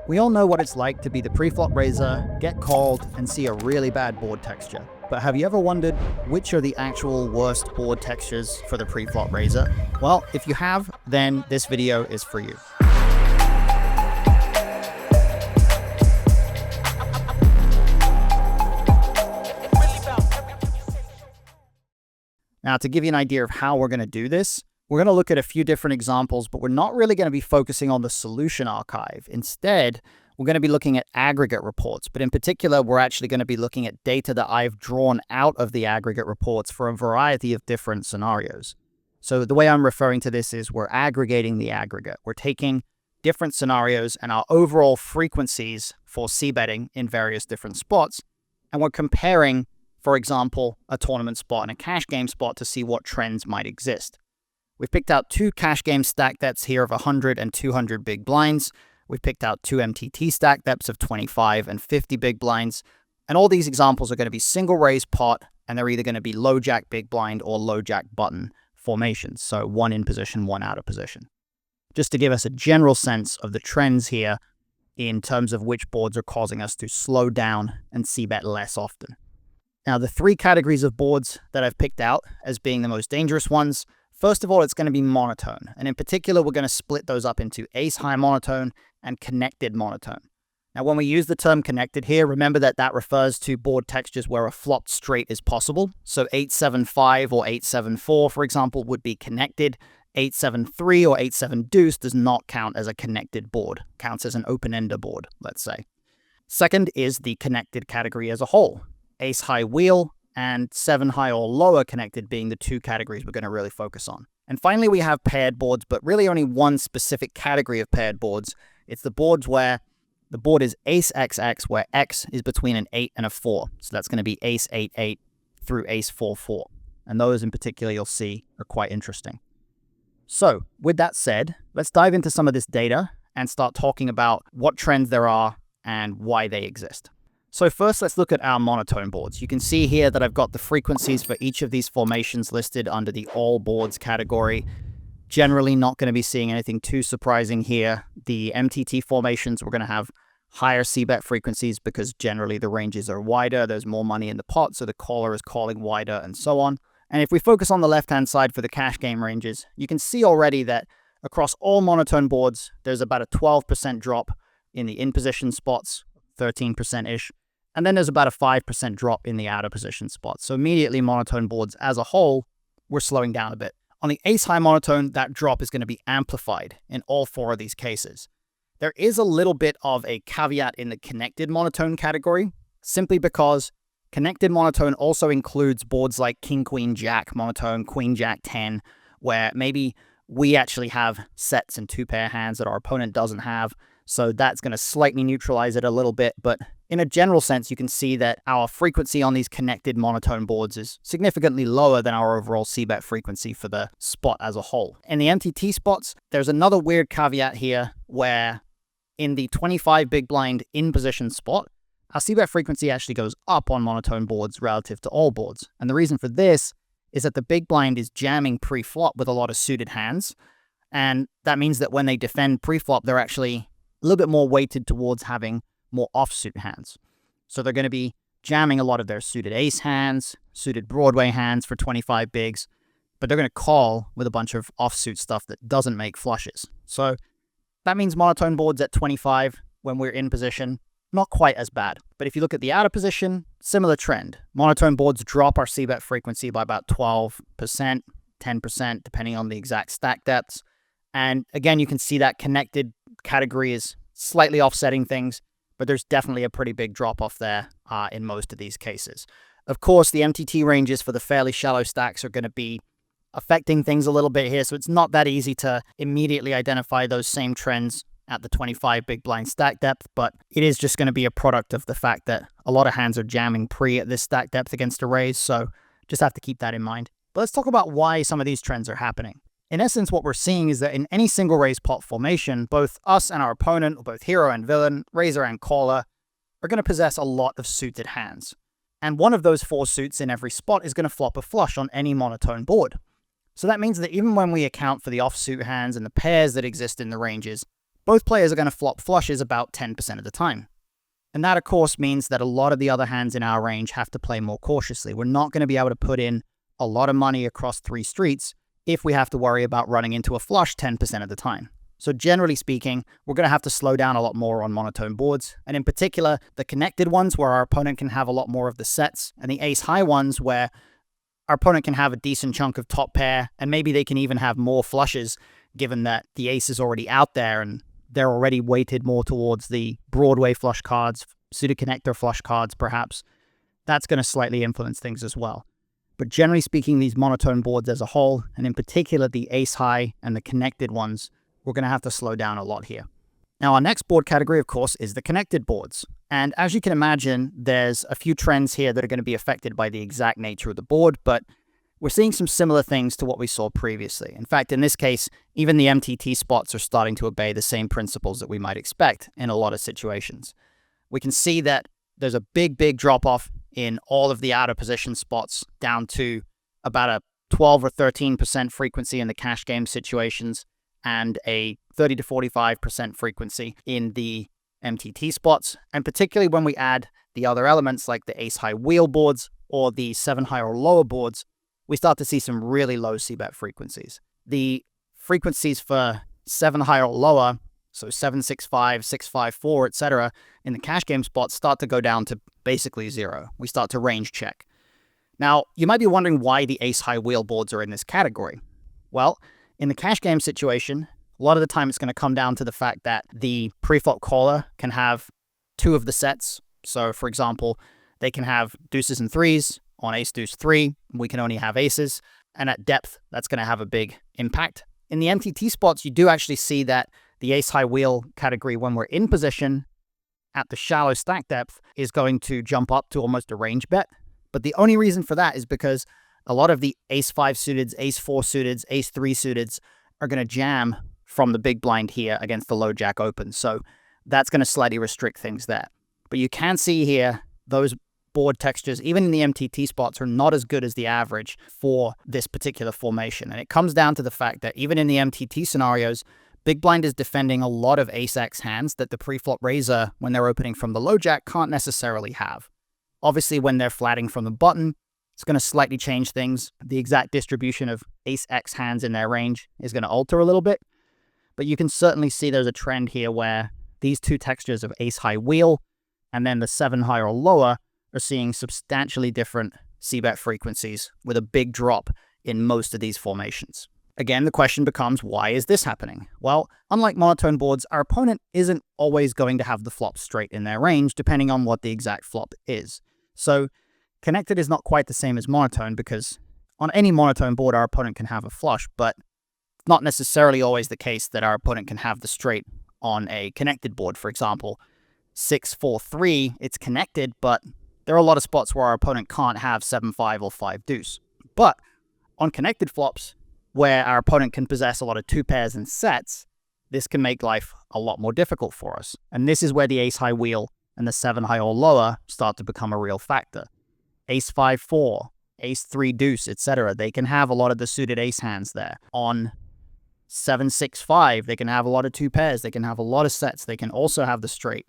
We all know what it's like to be the preflop raiser, get called, and see a really bad board texture. But have you ever wondered which are the actual worst board textures for the preflop raiser? Well, if you have, then this video is for you. Now, to give you an idea of how we're going to do this, we're going to look at a few different examples, but we're not really going to be focusing on the solution archive. Instead, we're going to be looking at aggregate reports, but in particular, we're actually going to be looking at data that I've drawn out of the aggregate reports for a variety of different scenarios. So the way I'm referring to this is we're aggregating the aggregate. We're taking different scenarios and our overall frequencies for c-betting in various different spots, and we're comparing, for example, a tournament spot and a cash game spot to see what trends might exist. We've picked out two cash game stack depths here of 100 and 200 big blinds. We've picked out two MTT stack depths of 25 and 50 big blinds. And all these examples are going to be single raise pot, and they're either going to be low jack big blind or low jack button formations. So one in position, one out of position. Just to give us a general sense of the trends here in terms of which boards are causing us to slow down and c-bet less often. Now, the three categories of boards that I've picked out as being the most dangerous ones, first of all, it's going to be monotone. And in particular, we're going to split those up into ace-high monotone and connected monotone. Now, when we use the term connected here, remember that that refers to board textures where a flopped straight is possible. So 8-7-5 or 8-7-4, for example, would be connected. 8-7-3 or 8-7 deuce does not count as a connected board. Counts as an open-ender board, let's say. Second is the connected category as a whole. Ace-high wheel and 7-high or lower connected being the two categories we're going to really focus on. And finally, we have paired boards, but really only one specific category of paired boards. It's the boards where the board is ace-XX, where X is between an 8 and a 4. So that's going to be ace-8-8 through ace-4-4. And those in particular you'll see are quite interesting. So with that said, let's dive into some of this data and start talking about what trends there are and why they exist. So first, let's look at our monotone boards. You can see here that I've got the frequencies for each of these formations listed under the all boards category. Generally not going to be seeing anything too surprising here. The MTT formations, we're going to have higher c-bet frequencies because generally the ranges are wider. There's more money in the pot, so the caller is calling wider and so on. And if we focus on the left-hand side for the cash game ranges, you can see already that across all monotone boards, there's about a 12% drop in the in-position spots, 13%-ish. And then there's about a 5% drop in the out of position spots. So immediately monotone boards as a whole, we're slowing down a bit. On the ace-high monotone, that drop is going to be amplified in all four of these cases. There is a little bit of a caveat in the connected monotone category, simply because connected monotone also includes boards like king, queen, jack monotone, queen, jack, 10, where maybe we actually have sets and two pair hands that our opponent doesn't have. So that's going to slightly neutralize it a little bit, but in a general sense, you can see that our frequency on these connected monotone boards is significantly lower than our overall c-bet frequency for the spot as a whole. In the MTT spots, there's another weird caveat here where in the 25 big blind in position spot, our c-bet frequency actually goes up on monotone boards relative to all boards. And the reason for this is that the big blind is jamming pre-flop with a lot of suited hands. And that means that when they defend pre-flop, they're actually a little bit more weighted towards having more offsuit hands. So they're going to be jamming a lot of their suited ace hands, suited Broadway hands for 25 bigs, but they're going to call with a bunch of offsuit stuff that doesn't make flushes. So that means monotone boards at 25 when we're in position, not quite as bad. But if you look at the out of position, similar trend. Monotone boards drop our c-bet frequency by about 12%, 10%, depending on the exact stack depths. And again, you can see that connected category is slightly offsetting things, but there's definitely a pretty big drop-off there in most of these cases. Of course, the MTT ranges for the fairly shallow stacks are going to be affecting things a little bit here, so it's not that easy to immediately identify those same trends at the 25 big blind stack depth, but it is just going to be a product of the fact that a lot of hands are jamming pre at this stack depth against a raise, so just have to keep that in mind. But let's talk about why some of these trends are happening. In essence, what we're seeing is that in any single raise pot formation, both us and our opponent, or both hero and villain, raiser and caller, are going to possess a lot of suited hands. And one of those four suits in every spot is going to flop a flush on any monotone board. So that means that even when we account for the offsuit hands and the pairs that exist in the ranges, both players are going to flop flushes about 10% of the time. And that, of course, means that a lot of the other hands in our range have to play more cautiously. We're not going to be able to put in a lot of money across 3 streets if we have to worry about running into a flush 10% of the time. So generally speaking, we're going to have to slow down a lot more on monotone boards, and in particular, the connected ones where our opponent can have a lot more of the sets, and the ace-high ones where our opponent can have a decent chunk of top pair, and maybe they can even have more flushes, given that the ace is already out there and they're already weighted more towards the Broadway flush cards, suited connector flush cards perhaps. That's going to slightly influence things as well. But generally speaking, these monotone boards as a whole, and in particular the ace-high and the connected ones, we're going to have to slow down a lot here. Now, our next board category, of course, is the connected boards. And as you can imagine, there's a few trends here that are going to be affected by the exact nature of the board, but we're seeing some similar things to what we saw previously. In fact, in this case, even the MTT spots are starting to obey the same principles that we might expect in a lot of situations. We can see that there's a big drop-off in all of the out of position spots down to about a 12 or 13% frequency in the cash game situations and a 30 to 45% frequency in the MTT spots. And particularly when we add the other elements like the ace-high wheel boards or the 7-high or lower boards, we start to see some really low c-bet frequencies. The frequencies for 7-high or lower, so 7-6-5, 6-5-4, etc., in the cash game spots start to go down to basically 0. We start to range check. Now, you might be wondering why the ace-high wheel boards are in this category. Well, in the cash game situation, a lot of the time it's going to come down to the fact that the preflop caller can have 2 of the sets. So, for example, they can have deuces and 3s on ace-deuce-3. We can only have aces. And at depth, that's going to have a big impact. In the MTT spots, you do actually see that the ace-high wheel category, when we're in position at the shallow stack depth, is going to jump up to almost a range bet. But the only reason for that is because a lot of the ace-5 suiteds, ace-4 suiteds, ace-3 suiteds are going to jam from the big blind here against the low jack open. So that's going to slightly restrict things there. But you can see here, those board textures, even in the MTT spots, are not as good as the average for this particular formation. And it comes down to the fact that even in the MTT scenarios, big blind is defending a lot of ace-x hands that the preflop raiser, when they're opening from the low jack, can't necessarily have. Obviously, when they're flatting from the button, it's going to slightly change things. The exact distribution of ace-x hands in their range is going to alter a little bit. But you can certainly see there's a trend here where these 2 textures of ace-high wheel and then the 7-high or lower are seeing substantially different c-bet frequencies with a big drop in most of these formations. Again, the question becomes, why is this happening? Well, unlike monotone boards, our opponent isn't always going to have the flop straight in their range, depending on what the exact flop is. So connected is not quite the same as monotone, because on any monotone board, our opponent can have a flush, but it's not necessarily always the case that our opponent can have the straight on a connected board. For example, 6-4-3, it's connected, but there are a lot of spots where our opponent can't have 7-5 or 5-deuce. But on connected flops, where our opponent can possess a lot of 2 pairs and sets, this can make life a lot more difficult for us. And this is where the ace-high wheel and the 7-high or lower start to become a real factor. Ace-5-4, ace-3-deuce, etc. They can have a lot of the suited ace hands there. On 7-6-5, they can have a lot of 2 pairs. They can have a lot of sets. They can also have the straight,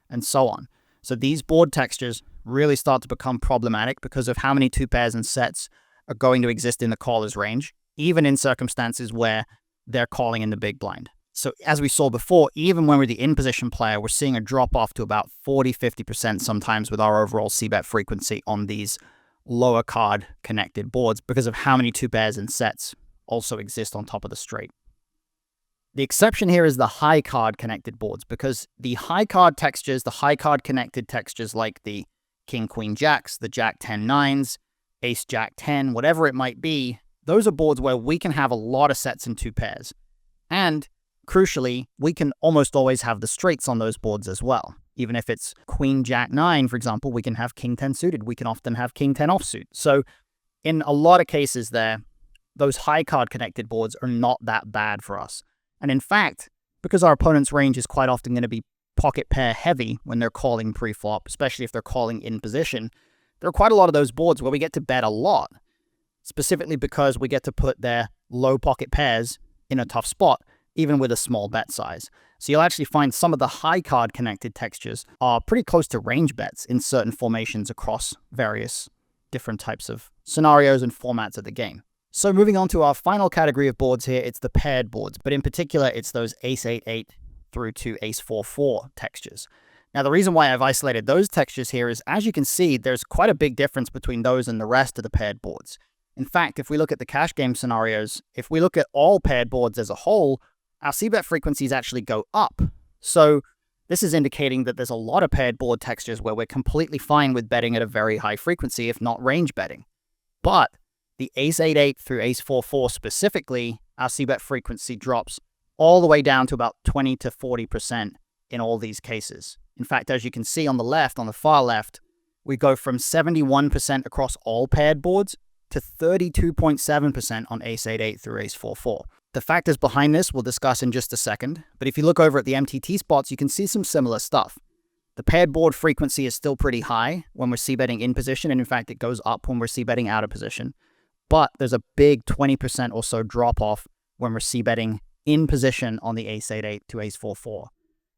and so on. So these board textures really start to become problematic because of how many 2 pairs and sets are going to exist in the caller's range, even in circumstances where they're calling in the big blind. So as we saw before, even when we're the in-position player, we're seeing a drop-off to about 40-50% sometimes with our overall c-bet frequency on these lower card connected boards because of how many 2 pairs and sets also exist on top of the straight. The exception here is the high card connected boards, because the high card textures, the high card connected textures like the King Queen Jacks, the Jack 10 9s, Ace Jack 10, whatever it might be, those are boards where we can have a lot of sets in 2 pairs. And crucially, we can almost always have the straights on those boards as well. Even if it's Queen Jack 9, for example, we can have King 10 suited. We can often have King 10 offsuit. So in a lot of cases there, those high card connected boards are not that bad for us. And in fact, because our opponent's range is quite often going to be pocket pair heavy when they're calling pre-flop, especially if they're calling in position, there are quite a lot of those boards where we get to bet a lot, specifically because we get to put their low pocket pairs in a tough spot, even with a small bet size. So you'll actually find some of the high card connected textures are pretty close to range bets in certain formations across various different types of scenarios and formats of the game. So moving on to our final category of boards here, it's the paired boards, but in particular, it's those ace 8-8 through to ace 4-4 textures. Now, the reason why I've isolated those textures here is, as you can see, there's quite a big difference between those and the rest of the paired boards. In fact, if we look at the cash game scenarios, if we look at all paired boards as a whole, our c-bet frequencies actually go up. So this is indicating that there's a lot of paired board textures where we're completely fine with betting at a very high frequency, if not range betting. But the ace 8-8 through ace 4-4 specifically, our c-bet frequency drops all the way down to about 20 to 40% in all these cases. In fact, as you can see on the left, on the far left, we go from 71% across all paired boards to 32.7% on ace 8-8 through ace 4-4. The factors behind this we'll discuss in just a second, but if you look over at the MTT spots, you can see some similar stuff. The paired board frequency is still pretty high when we're c-betting in position, and in fact, it goes up when we're c-betting out of position. But there's a big 20% or so drop-off when we're c-betting in position on the ace 8-8 to ace 4-4.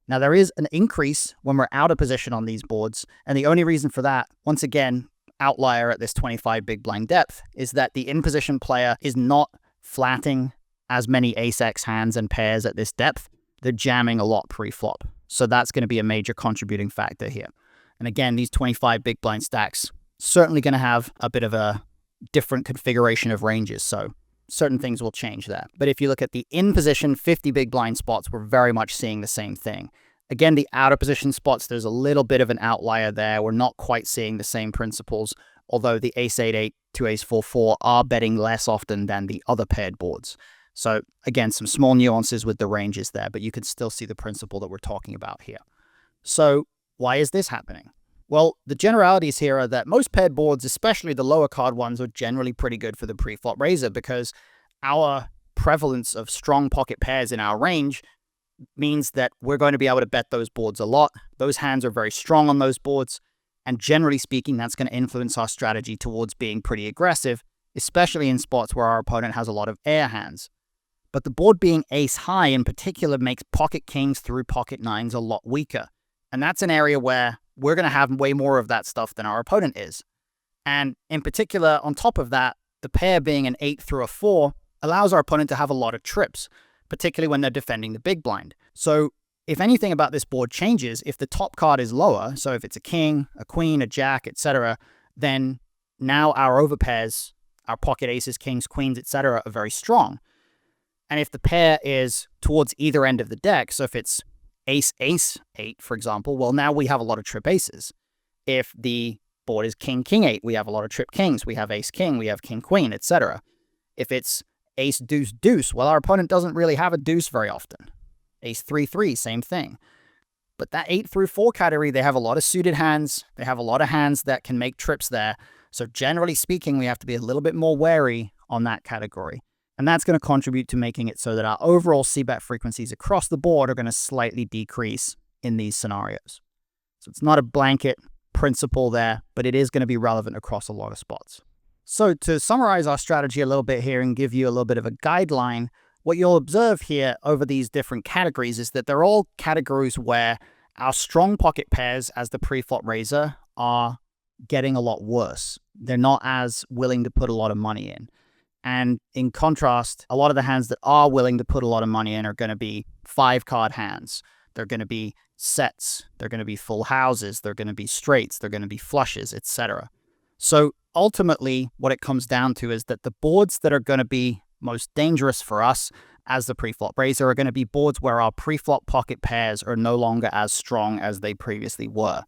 Now, there is an increase when we're out of position on these boards, and the only reason for that, once again, outlier at this 25 big blind depth, is that the in-position player is not flatting as many ace-x hands and pairs at this depth. They're jamming a lot pre-flop. So that's going to be a major contributing factor here. And again, these 25 big blind stacks certainly going to have a bit of a different configuration of ranges, so certain things will change that. But if you look at the in-position 50 big blind spots, we're very much seeing the same thing. Again, the out-of-position spots, there's a little bit of an outlier there. We're not quite seeing the same principles, although the ace 8-8 to ace 4-4 are betting less often than the other paired boards. So again, some small nuances with the ranges there, but you can still see the principle that we're talking about here. So why is this happening? Well, the generalities here are that most paired boards, especially the lower card ones, are generally pretty good for the pre-flop raiser because our prevalence of strong pocket pairs in our range means that we're going to be able to bet those boards a lot. Those hands are very strong on those boards, and generally speaking, that's going to influence our strategy towards being pretty aggressive, especially in spots where our opponent has a lot of air hands. But the board being ace high in particular makes pocket kings through pocket nines a lot weaker. And that's an area where we're going to have way more of that stuff than our opponent is. And in particular, on top of that, the pair being an 8 through a 4 allows our opponent to have a lot of trips, particularly when they're defending the big blind. So if anything about this board changes, if the top card is lower, so if it's a king, a queen, a jack, etc., then now our overpairs, our pocket aces, kings, queens, etc., are very strong. And if the pair is towards either end of the deck, so if it's ace-ace-8, for example, well, now we have a lot of trip aces. If the board is king-king-8, we have a lot of trip kings. We have ace-king, we have king-queen, etc. If it's ace-deuce-deuce, well, our opponent doesn't really have a deuce very often. Ace-3-3, same thing. But that 8 through 4 category, they have a lot of suited hands. They have a lot of hands that can make trips there. So generally speaking, we have to be a little bit more wary on that category. And that's going to contribute to making it so that our overall c-bet frequencies across the board are going to slightly decrease in these scenarios. So it's not a blanket principle there, but it is going to be relevant across a lot of spots. So to summarize our strategy a little bit here and give you a little bit of a guideline, what you'll observe here over these different categories is that they're all categories where our strong pocket pairs as the pre-flop raiser are getting a lot worse. They're not as willing to put a lot of money in. And in contrast, a lot of the hands that are willing to put a lot of money in are going to be 5-card hands. They're going to be sets. They're going to be full houses. They're going to be straights. They're going to be flushes, etc. So ultimately, what it comes down to is that the boards that are going to be most dangerous for us as the pre-flop raiser are going to be boards where our pre-flop pocket pairs are no longer as strong as they previously were.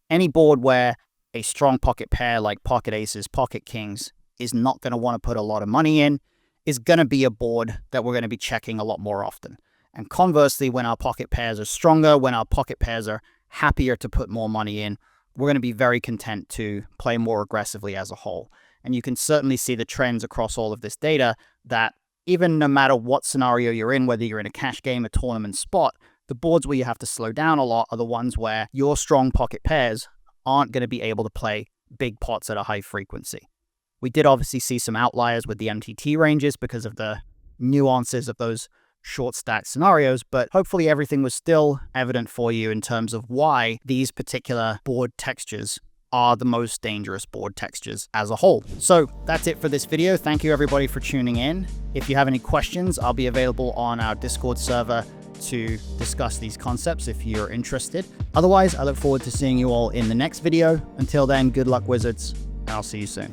Any board where a strong pocket pair like pocket aces, pocket kings, is not going to want to put a lot of money in, is going to be a board that we're going to be checking a lot more often. And conversely, when our pocket pairs are stronger, when our pocket pairs are happier to put more money in, we're going to be very content to play more aggressively as a whole. And you can certainly see the trends across all of this data that even no matter what scenario you're in, whether you're in a cash game, a tournament spot, the boards where you have to slow down a lot are the ones where your strong pocket pairs aren't going to be able to play big pots at a high frequency. We did obviously see some outliers with the MTT ranges because of the nuances of those short stack scenarios, but hopefully everything was still evident for you in terms of why these particular board textures are the most dangerous board textures as a whole. So that's it for this video. Thank you everybody for tuning in. If you have any questions, I'll be available on our Discord server to discuss these concepts if you're interested. Otherwise, I look forward to seeing you all in the next video. Until then, good luck, wizards, and I'll see you soon.